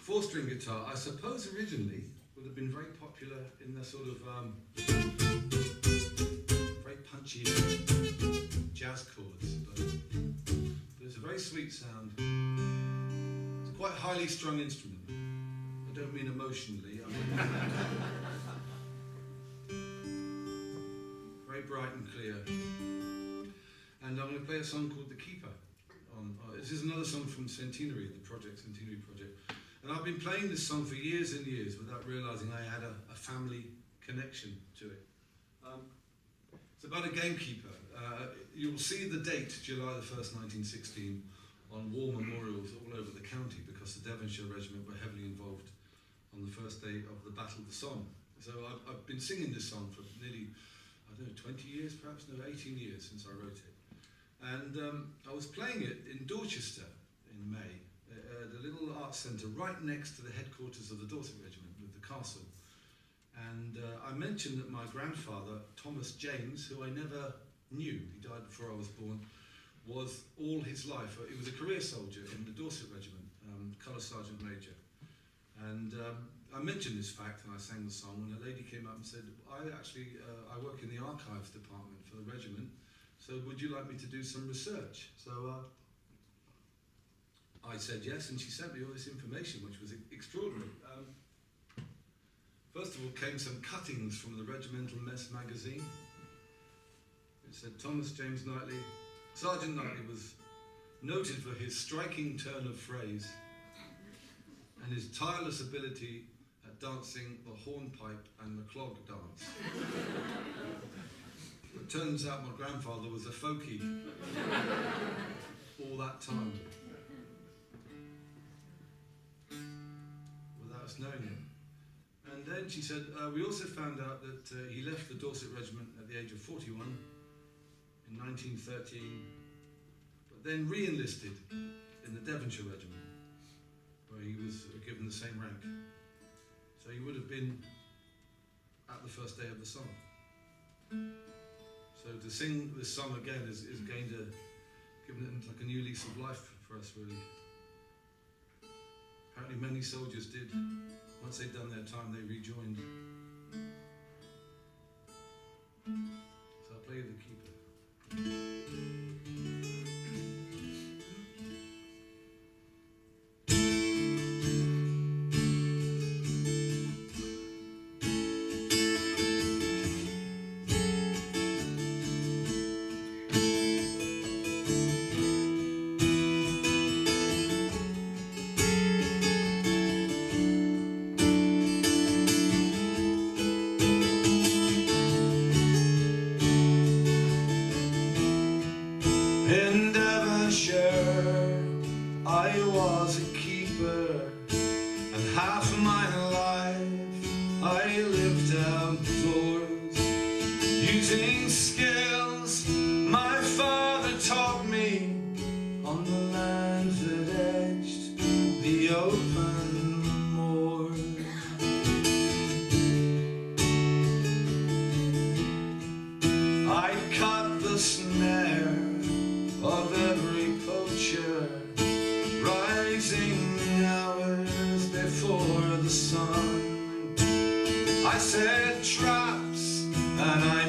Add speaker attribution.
Speaker 1: four-string guitar, I suppose originally would have been very popular in the sort of very punchy jazz chords, but it's a very sweet sound. It's a quite highly strung instrument. I don't mean emotionally. I mean very bright and clear. And I'm going to play a song called The Keeper. This is another song from Centenary, the Centenary project. And I've been playing this song for years and years without realising I had a family connection to it. It's about a gamekeeper. You'll see the date, July the 1st, 1916, on war memorials all over the county because the Devonshire Regiment were heavily involved on the first day of the Battle of the Somme. So I've been singing this song for nearly, I don't know, 20 years perhaps? No, 18 years since I wrote it. And I was playing it in Dorchester in May, at a little art centre right next to the headquarters of the Dorset Regiment with the castle. And I mentioned that my grandfather, Thomas James, who I never knew, he died before I was born, was all his life, he was a career soldier in the Dorset Regiment, Colour Sergeant Major. And I mentioned this fact and I sang the song, and a lady came up and said, I work in the archives department for the regiment, so would you like me to do some research? So I said yes, and she sent me all this information, which was extraordinary. First of all came some cuttings from the Regimental Mess magazine. It said, Thomas James Knightley. Sergeant Knightley was noted for his striking turn of phrase and his tireless ability at dancing the hornpipe and the clog dance. It turns out my grandfather was a folkie all that time, without us knowing it. And then she said, we also found out that he left the Dorset Regiment at the age of 41 in 1913, but then re-enlisted in the Devonshire Regiment, where he was given the same rank. So he would have been at the first day of the Somme. So to sing this song again is going to give it like a new lease of life for us, really. Apparently many soldiers did. Once they'd done their time, they rejoined. So I'll play you The Keeper.
Speaker 2: In Devonshire, I was a keeper, and half of my life I lived outdoors, using skills my father taught me on the land that edged the open moor. I cut the snare of every poacher, rising hours before the sun. I set traps and I